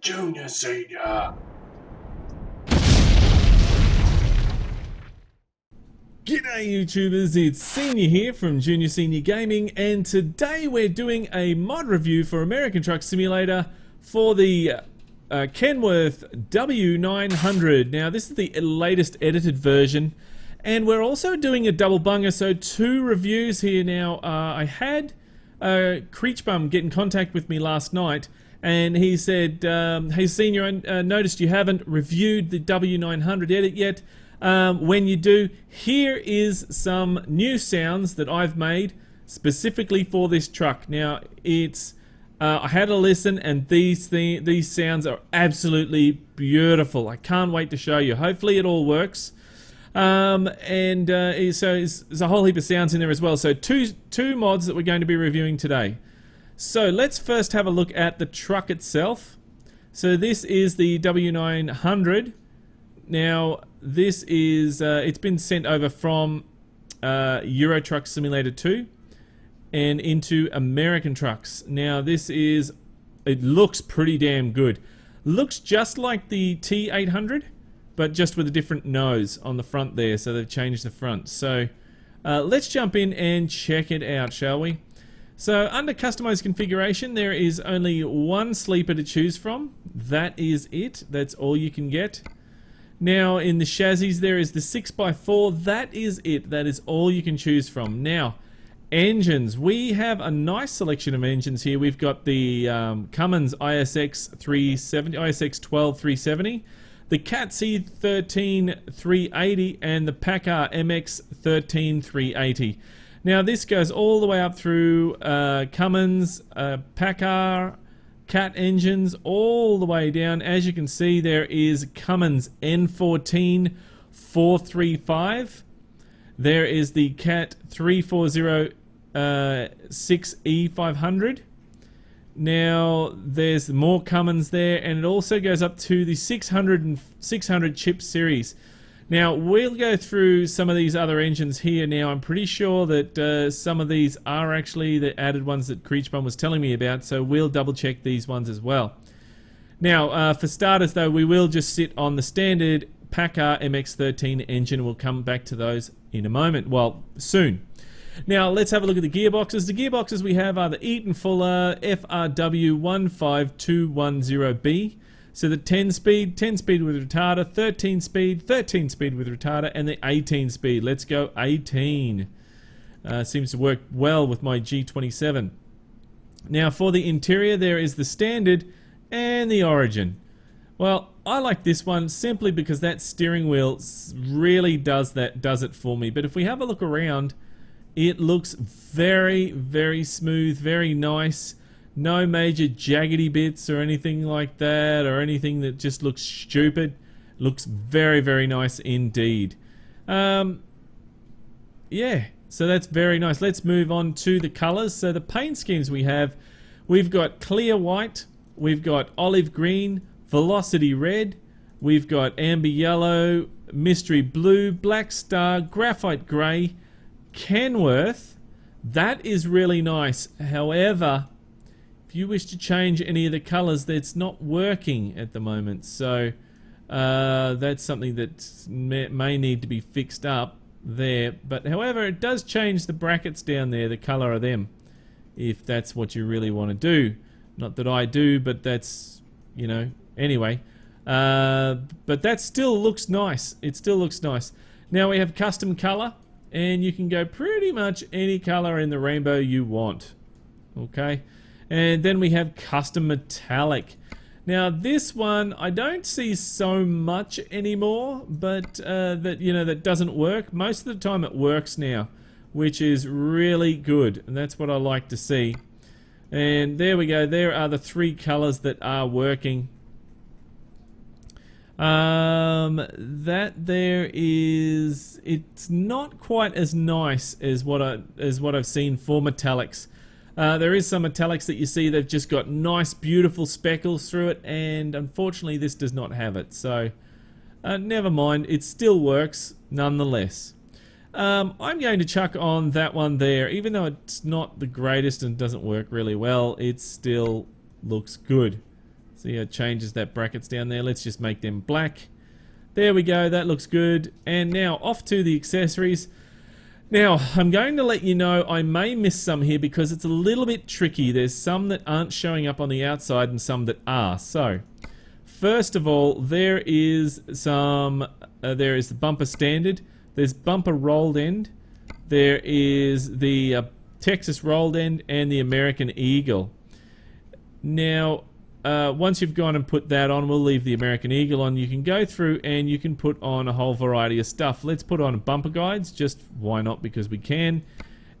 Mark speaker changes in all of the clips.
Speaker 1: Junior Senior.
Speaker 2: G'day YouTubers, it's Senior here from Junior Senior Gaming, and today we're doing a mod review for American Truck Simulator for the Kenworth W900. Now this is the latest edited version, and we're also doing a double bunger, so two reviews here now. I had Kriechbaums get in contact with me last night, and he said, hey Senior, I noticed you haven't reviewed the W900 edit yet. When you do, here is some new sounds that I've made specifically for this truck. Now, it's I had a listen, and these sounds are absolutely beautiful. I can't wait to show you. Hopefully, it all works. So there's a whole heap of sounds in there as well. So two mods that we're going to be reviewing today. So let's first have a look at the truck itself. So this is the W900. Now, this is, it's been sent over from Euro Truck Simulator 2 and into American Trucks. Now, it looks pretty damn good. Looks just like the T800, but just with a different nose on the front there, so they've changed the front. So, let's jump in and check it out, shall we? So, under Customized Configuration, there is only one sleeper to choose from. That is it. That's all you can get. Now, in the chassis, there is the 6x4. That is it. That is all you can choose from. Now, engines. We have a nice selection of engines here. We've got the Cummins ISX 12 370, the Cat C13 380, and the PACCAR MX 13 380. Now, this goes all the way up through Cummins, PACCAR, Cat engines all the way down. As you can see, there is Cummins N14 435. There is the Cat 340 6E500. Now there's more Cummins there, and it also goes up to the 600 chip series. Now we'll go through some of these other engines here. Now I'm pretty sure that some of these are actually the added ones that Kriechbaums was telling me about, so we'll double check these ones as well. Now for starters though, we will just sit on the standard PACCAR MX-13 engine. We'll come back to those in a moment, well soon. Now let's have a look at the gearboxes. The gearboxes we have are the Eaton Fuller FRW 15210B. So the 10-speed with retarder, 13-speed with retarder, and the 18-speed. Let's go 18. Seems to work well with my G27. Now for the interior, there is the standard and the origin. Well, I like this one simply because that steering wheel really does it for me. But if we have a look around, it looks very, very smooth, very nice. No major jaggedy bits or anything like that, or anything that just looks stupid. Looks very, very nice indeed. Yeah, so that's very nice. Let's move on to the colors. So the paint schemes we've got clear white, we've got olive green, velocity red, we've got amber yellow, mystery blue, black star, graphite grey, Kenworth. That is really nice. However, if you wish to change any of the colors, that's not working at the moment, so that's something that may need to be fixed up there. But however, it does change the brackets down there, the color of them, if that's what you really want to do. Not that I do, but that's, you know, anyway. But that still looks nice. It still looks nice. Now we have custom color, and you can go pretty much any color in the rainbow you want. Okay. And then we have custom metallic. Now this one I don't see so much anymore, but that doesn't work. Most of the time it works now, which is really good, and that's what I like to see. And there we go. There are the three colors that are working. That there is. It's not quite as nice as what I've seen for metallics. There is some metallics that you see, they've just got nice beautiful speckles through it, and unfortunately this does not have it, so never mind, it still works nonetheless. I'm going to chuck on that one there. Even though it's not the greatest and doesn't work really well, it still looks good. See how it changes that brackets down there. Let's just make them black. There we go, that looks good. And now off to the accessories. Now, I'm going to let you know I may miss some here because it's a little bit tricky. There's some that aren't showing up on the outside and some that are. So, first of all, there is the bumper standard. There's bumper rolled end. There is the Texas rolled end and the American Eagle. Now, once you've gone and put that on, we'll leave the American Eagle on. You can go through and you can put on a whole variety of stuff. Let's put on bumper guides, just why not, because we can.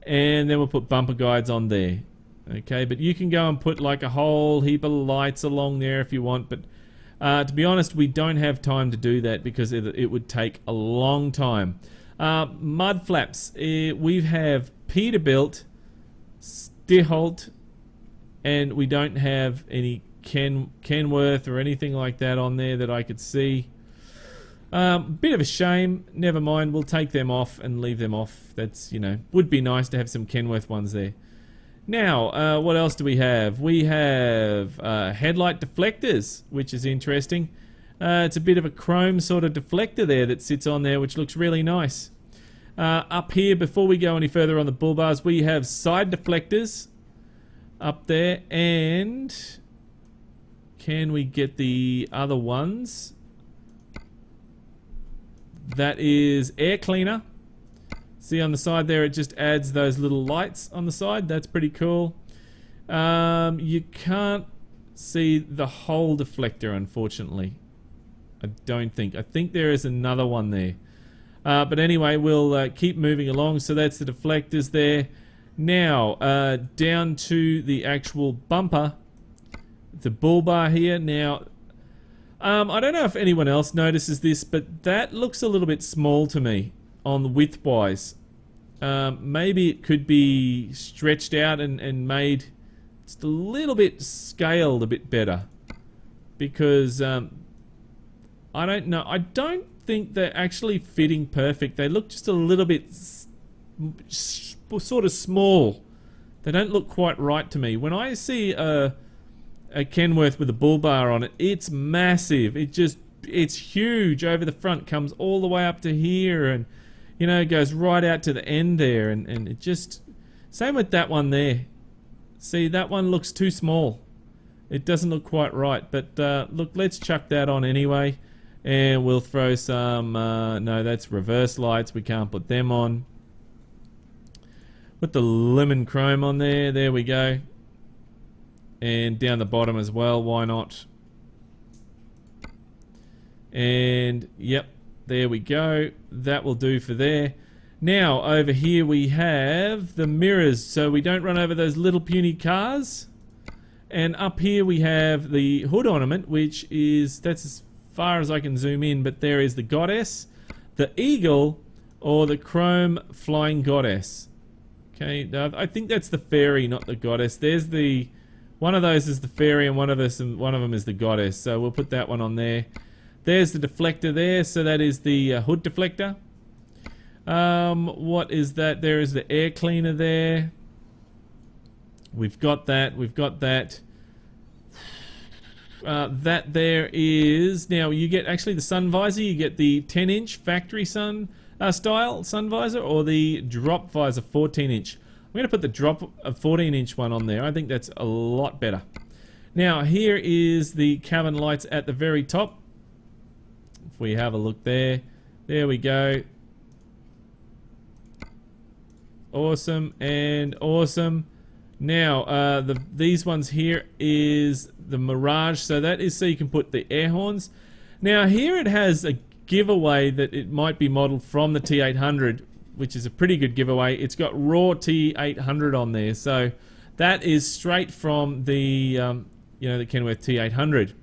Speaker 2: And then we'll put bumper guides on there. Okay, but you can go and put like a whole heap of lights along there if you want. But to be honest, we don't have time to do that because it would take a long time. Mud flaps. We have Peterbilt, Stiholt, and we don't have any Kenworth or anything like that on there that I could see. Bit of a shame. Never mind, we'll take them off and leave them off. That's, you know, would be nice to have some Kenworth ones there. Now, what else do we have? We have headlight deflectors, which is interesting. It's a bit of a chrome sort of deflector there that sits on there, which looks really nice. Up here, before we go any further on the bull bars, we have side deflectors up there, and can we get the other ones? That is air cleaner. See on the side there, it just adds those little lights on the side. That's pretty cool. You can't see the whole deflector, unfortunately. I don't think. I think there is another one there. But anyway, we'll keep moving along. So that's the deflectors there. Now, down to the actual bumper. The bull bar here. Now, I don't know if anyone else notices this, but that looks a little bit small to me on the width-wise. Maybe it could be stretched out and made just a little bit scaled a bit better. Because, I don't know. I don't think they're actually fitting perfect. They look just a little bit sort of small. They don't look quite right to me. When I see a Kenworth with a bull bar on it, it's massive. It's huge over the front, comes all the way up to here, and you know, it goes right out to the end there, and it just, same with that one there. See, that one looks too small. It doesn't look quite right, but look, let's chuck that on anyway, and we'll throw some, no, that's reverse lights, we can't put them on. Put the lemon chrome on there, there we go. And down the bottom as well, why not? And yep, there we go. That will do for there. Now over here we have the mirrors, so we don't run over those little puny cars. And up here we have the hood ornament, which is, that's as far as I can zoom in, but there is the goddess, the eagle, or the chrome flying goddess. Okay, I think that's the fairy, not the goddess. There's the, one of those is the fairy and one of them is the goddess. So we'll put that one on there. There's the deflector there, so that is the hood deflector. What is that? There is the air cleaner there. We've got that. We've got that. That there is, now you get actually the sun visor. You get the 10-inch factory style sun visor, or the drop visor 14-inch. I'm going to put the drop 14-inch one on there. I think that's a lot better. Now here is the cabin lights at the very top. If we have a look there, there we go. Awesome and awesome. Now these ones here is the Mirage, so that is so you can put the air horns. Now here it has a giveaway that it might be modeled from the T800, which is a pretty good giveaway. It's got raw T800 on there, so that is straight from the you know, the Kenworth T800.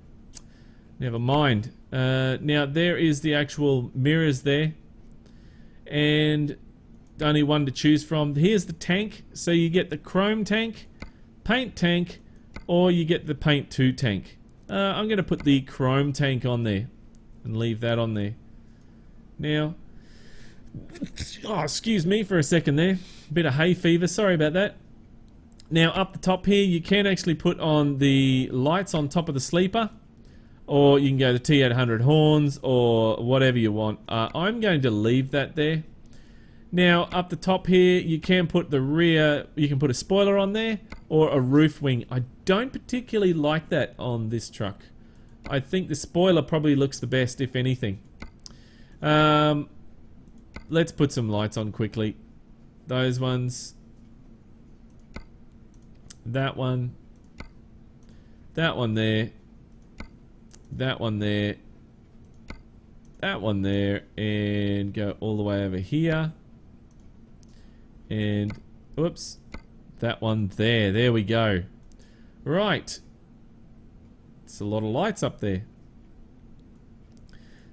Speaker 2: Never mind. Now there is the actual mirrors there, and only one to choose from. Here's the tank, so you get the chrome tank, paint tank, or you get the paint 2 tank. I'm going to put the chrome tank on there and leave that on there. Now, oh, excuse me for a second there, bit of hay fever, sorry about that. Now up the top here, you can actually put on the lights on top of the sleeper, or you can go to T800 horns or whatever you want. I'm going to leave that there. Now up the top here, you can put the rear, you can put a spoiler on there or a roof wing. I don't particularly like that on this truck. I think the spoiler probably looks the best, if anything. Let's put some lights on quickly. Those ones. That one. That one there. That one there. That one there. And go all the way over here. And, whoops. That one there. There we go. Right. It's a lot of lights up there.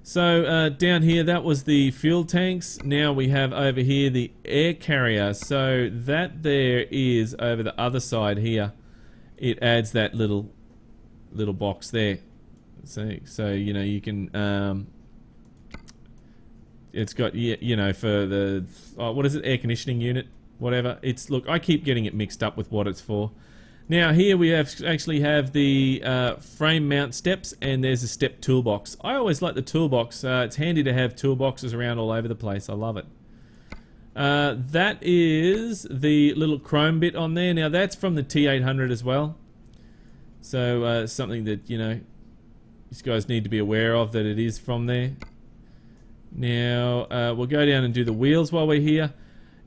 Speaker 2: So down here, that was the fuel tanks. Now we have over here the air carrier. So that there is over the other side here. It adds that little box there. So you know, you can it's got, you know, for the what is it, air conditioning unit, whatever. It's, look, I keep getting it mixed up with what it's for. Now here we actually have the frame mount steps, and there's a step toolbox. I always like the toolbox. It's handy to have toolboxes around all over the place. I love it. That is the little chrome bit on there. Now that's from the T800 as well. So something that, you know, these guys need to be aware of, that it is from there. Now we'll go down and do the wheels while we're here.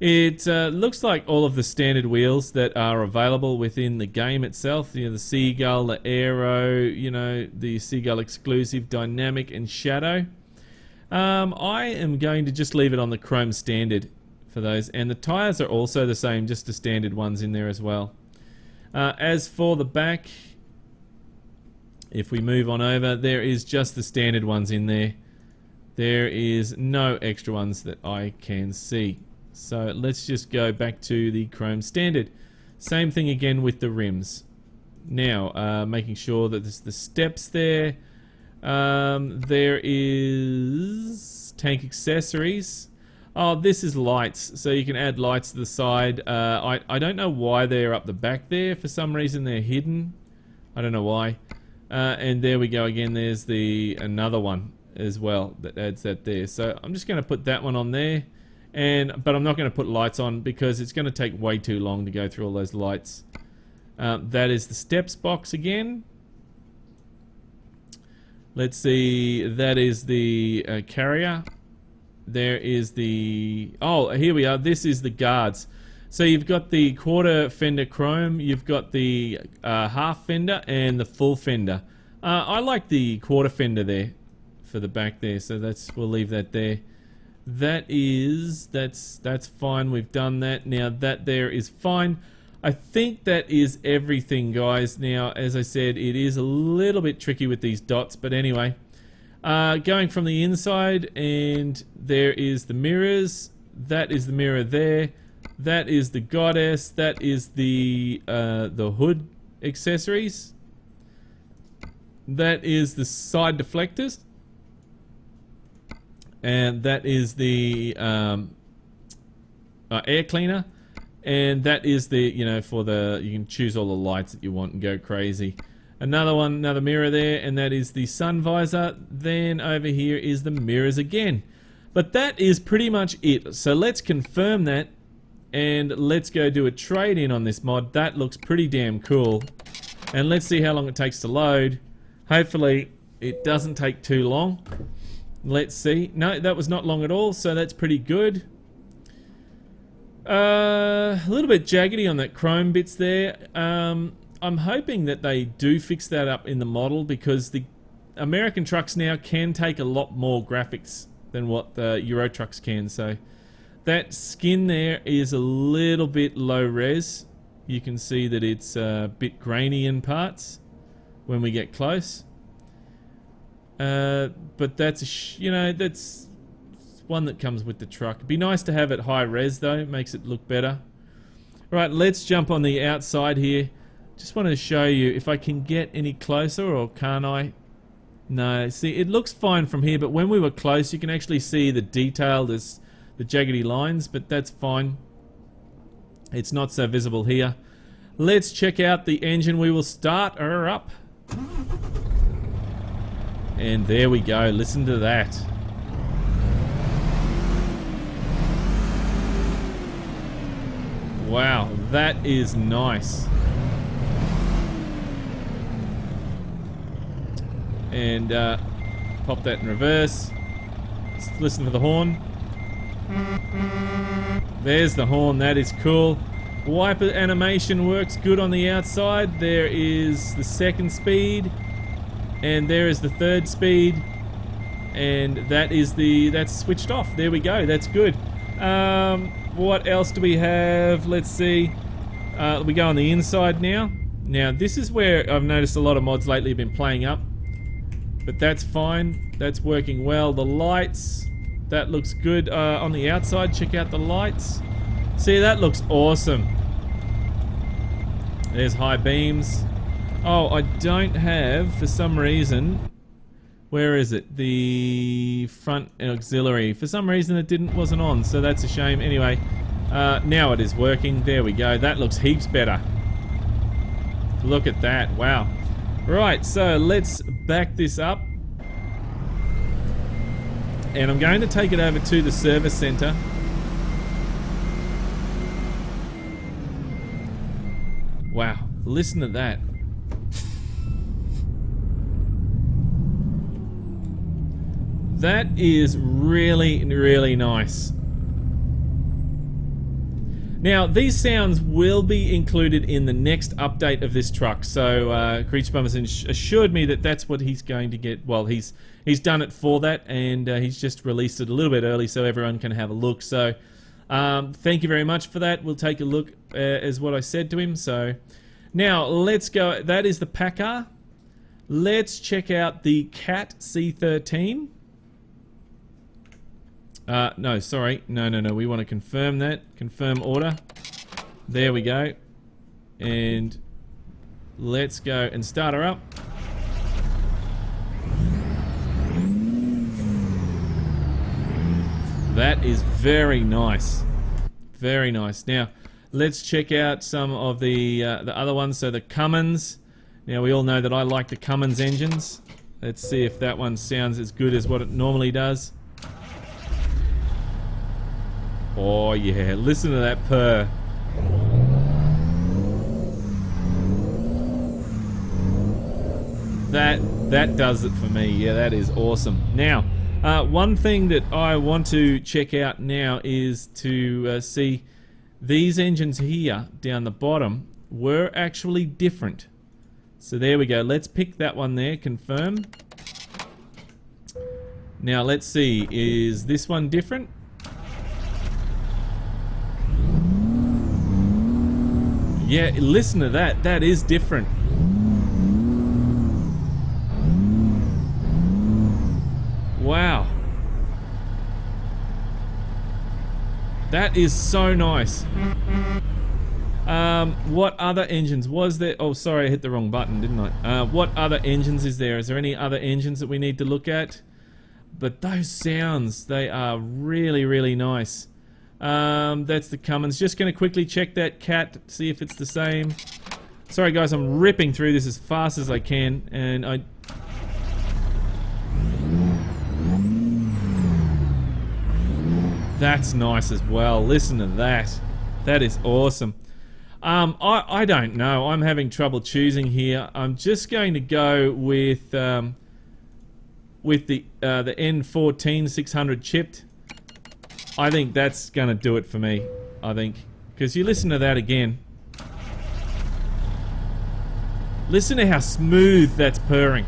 Speaker 2: It looks like all of the standard wheels that are available within the game itself. You know, the Seagull, the Aero, you know, the Seagull exclusive, Dynamic, and Shadow. I am going to just leave it on the Chrome standard for those. And the tyres are also the same, just the standard ones in there as well. As for the back, if we move on over, there is just the standard ones in there. There is no extra ones that I can see. So let's just go back to the Chrome standard. Same thing again with the rims. Now, making sure that there's the steps there. There is tank accessories. Oh, this is lights. So you can add lights to the side. I don't know why they're up the back there. For some reason they're hidden. I don't know why. And there we go again. There's another one as well that adds that there. So I'm just going to put that one on there. But I'm not going to put lights on because it's going to take way too long to go through all those lights. That is the steps box again. Let's see, that is the carrier. There is the, oh, here we are. This is the guards. So you've got the quarter fender chrome, you've got the half fender and the full fender. I like the quarter fender there for the back there, so we'll leave that there. That's fine. We've done that. Now that there is fine. I think that is everything, guys. Now, as I said, it is a little bit tricky with these dots, but anyway, going from the inside, and there is the mirrors. That is the mirror there. That is the goddess. That is the hood accessories. That is the side deflectors. And that is the air cleaner, and that is the, you know, for the, you can choose all the lights that you want and go crazy. Another mirror there, and that is the sun visor. Then over here is the mirrors again. But that is pretty much it. So let's confirm that, and let's go do a trade-in on this mod. That looks pretty damn cool. And let's see how long it takes to load. Hopefully it doesn't take too long. Let's see. No, that was not long at all, so that's pretty good. A little bit jaggedy on that chrome bits there. I'm hoping that they do fix that up in the model, because the American trucks now can take a lot more graphics than what the Euro trucks can. So that skin there is a little bit low res. You can see that it's a bit grainy in parts when we get close. But that's, you know, that's one that comes with the truck. It'd be nice to have it high res though, it makes it look better. Right, let's jump on the outside here. Just want to show you if I can get any closer, or can't I? No, see, it looks fine from here, but when we were close you can actually see the detail, there's the jaggedy lines, but that's fine. It's not so visible here. let's check out the engine. We will start her up. And there we go. Listen to that. Wow, that is nice. And pop that in reverse. Let's listen to the horn. There's the horn. That is cool. Wiper animation works good on the outside. There is the second speed. And there is the third speed. And that's switched off. There we go. That's good. What else do we have? Let's see. We go on the inside now. Now, this is where I've noticed a lot of mods lately have been playing up. But that's fine. That's working well. The lights, that looks good. On the outside, check out the lights. See, that looks awesome. There's high beams. Oh, I don't have, for some reason... Where is it? The front auxiliary. For some reason it wasn't on, so that's a shame. Anyway, now it is working. There we go. That looks heaps better. Look at that. Wow. Right, so let's back this up. And I'm going to take it over to the service center. Wow. Listen to that. That is really, really nice. Now, these sounds will be included in the next update of this truck. So, Kriechbaums assured me that that's what he's going to get. Well, he's done it for that, and he's just released it a little bit early so everyone can have a look. So, thank you very much for that. We'll take a look as what I said to him. So, now, let's go. That is the Packard. Let's check out the Cat C13. No, sorry. No. We want to confirm that. Confirm order. There we go. And let's go and start her up. That is very nice. Very nice. Now, let's check out some of the other ones. So the Cummins. Now, we all know that I like the Cummins engines. Let's see if that one sounds as good as what it normally does. Oh yeah, listen to that purr. That does it for me. Yeah, that is awesome. Now, one thing that I want to check out now is to see these engines here down the bottom were actually different. So there we go. Let's pick that one there, confirm. Now let's see, is this one different? Yeah, listen to that. That is different. Wow. That is so nice. What other engines was there? Oh, sorry, I hit the wrong button, didn't I? What other engines is there? Is there any other engines that we need to look at? But those sounds, they are really, really nice. That's the Cummins. Just going to quickly check that Cat, see if it's the same. Sorry guys, I'm ripping through this as fast as I can, and that's nice as well. Listen to that. That is awesome. I don't know. I'm having trouble choosing here. I'm just going to go with the N14 600 chipped. I think that's going to do it for me, I think. Because you listen to that again. Listen to how smooth that's purring.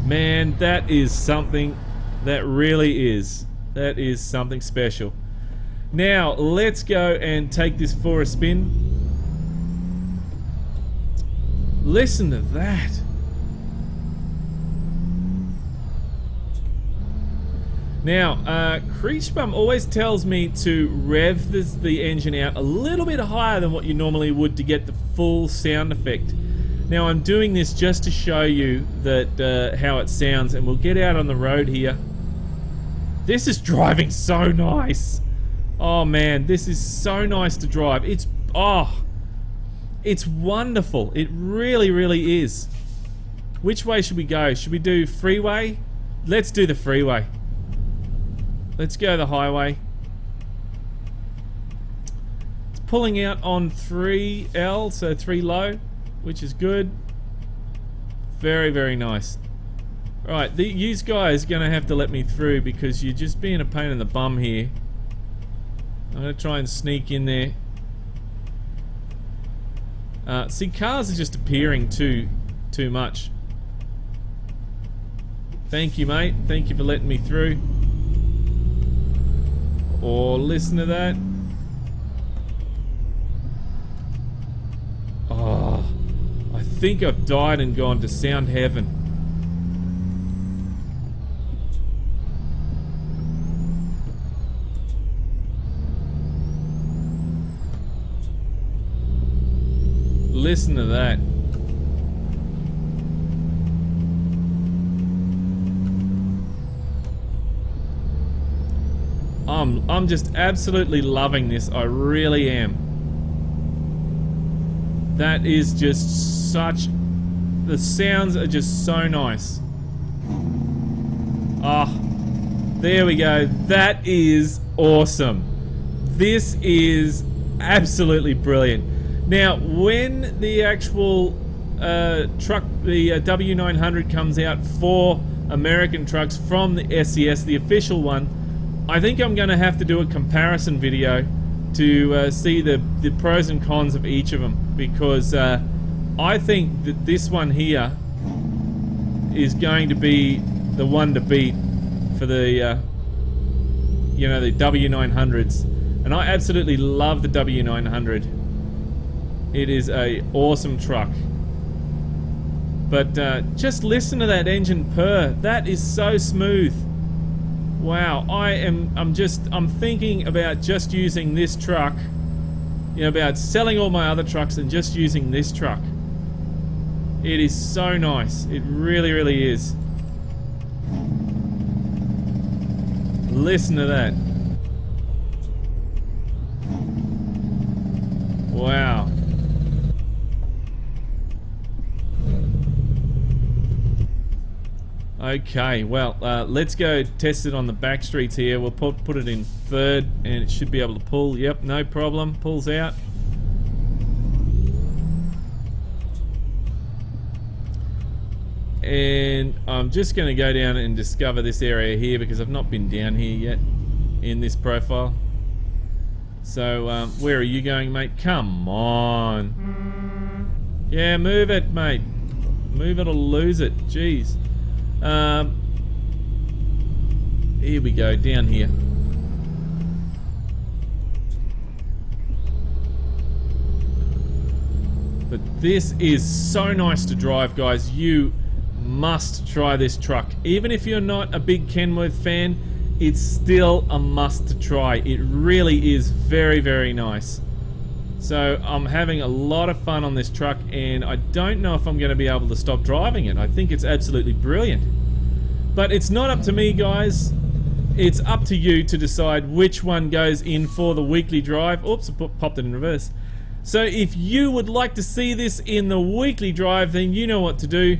Speaker 2: Man, that is something. That really is. That is something special. Now, let's go and take this for a spin. Listen to that. Now, Kriechbaums always tells me to rev the engine out a little bit higher than what you normally would to get the full sound effect. Now, I'm doing this just to show you that how it sounds, and we'll get out on the road here. This is driving so nice. Oh man, this is so nice to drive. It's wonderful. It really, really is. Which way should we go? Should we do freeway? Let's do the freeway. Let's go the highway. It's pulling out on 3L, so 3 low, which is good. Very, very nice. Right, you guys are gonna have to let me through because you're just being a pain in the bum here. I'm gonna try and sneak in there. See, cars are just appearing too much. Thank you, mate. Thank you for letting me through. Oh, listen to that. Oh, I think I've died and gone to sound heaven. Listen to that. I'm just absolutely loving this. I really am. That is just such... The sounds are just so nice. Ah, there we go. That is awesome. This is absolutely brilliant. Now, when the actual truck, the W900 comes out for American trucks from the SES, the official one, I think I'm going to have to do a comparison video to see the pros and cons of each of them, because I think that this one here is going to be the one to beat for the you know, the W900s, and I absolutely love the W900. It is a awesome truck. But just listen to that engine purr. That is so smooth. Wow, I'm thinking about just using this truck, you know, about selling all my other trucks and just using this truck. It is so nice. It really, really is. Listen to that. Wow. Okay, well, let's go test it on the back streets here. We'll put it in third, and it should be able to pull. Yep, no problem. Pulls out. And I'm just going to go down and discover this area here because I've not been down here yet in this profile. So, where are you going, mate? Come on. Yeah, move it, mate. Move it or lose it. Jeez. Here we go, down here. But this is so nice to drive, guys. You must try this truck. Even if you're not a big Kenworth fan, it's still a must to try. It really is very, very nice. So I'm having a lot of fun on this truck, and I don't know if I'm going to be able to stop driving it. I think it's absolutely brilliant. But it's not up to me, guys. It's up to you to decide which one goes in for the weekly drive. Oops, I popped it in reverse. So if you would like to see this in the weekly drive, then you know what to do.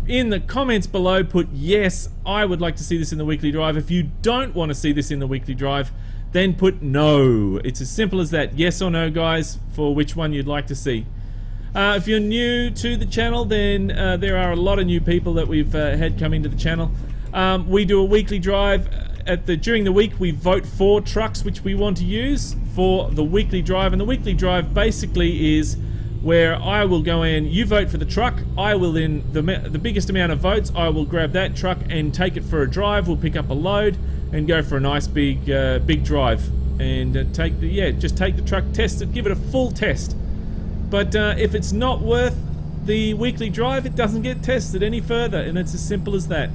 Speaker 2: In the comments below, put yes, I would like to see this in the weekly drive. If you don't want to see this in the weekly drive, then put no. It's as simple as that. Yes or no, guys, for which one you'd like to see. If you're new to the channel, then there are a lot of new people that we've had come into the channel. We do a weekly drive. During the week, we vote for trucks which we want to use for the weekly drive. And the weekly drive basically is where I will go in, you vote for the truck, I will then, the biggest amount of votes, I will grab that truck and take it for a drive. We'll pick up a load and go for a nice big drive, and just take the truck, test it, give it a full test. But if it's not worth the weekly drive, it doesn't get tested any further, and it's as simple as that.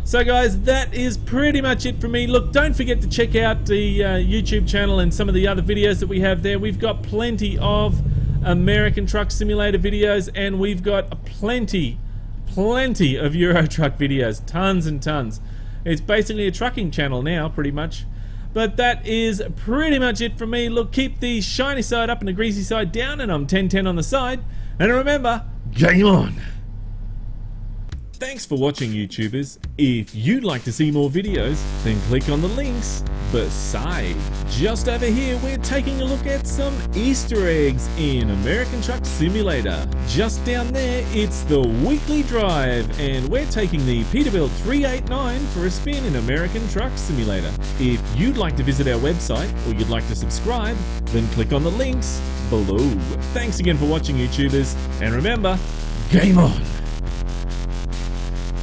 Speaker 2: So guys, that is pretty much it for me. Look, don't forget to check out the YouTube channel and some of the other videos that we have there. We've got plenty of American Truck Simulator videos, and we've got plenty of Euro Truck videos, tons and tons. It's basically a trucking channel now, pretty much. But that is pretty much it from me. Look, keep the shiny side up and the greasy side down, and I'm 10-10 on the side. And remember, game on! Thanks for watching, YouTubers. If you'd like to see more videos, then click on the links beside. Just over here, we're taking a look at some Easter eggs in American Truck Simulator. Just down there, it's the weekly drive, and we're taking the Peterbilt 389 for a spin in American Truck Simulator. If you'd like to visit our website, or you'd like to subscribe, then click on the links below. Thanks again for watching, YouTubers, and remember, game on!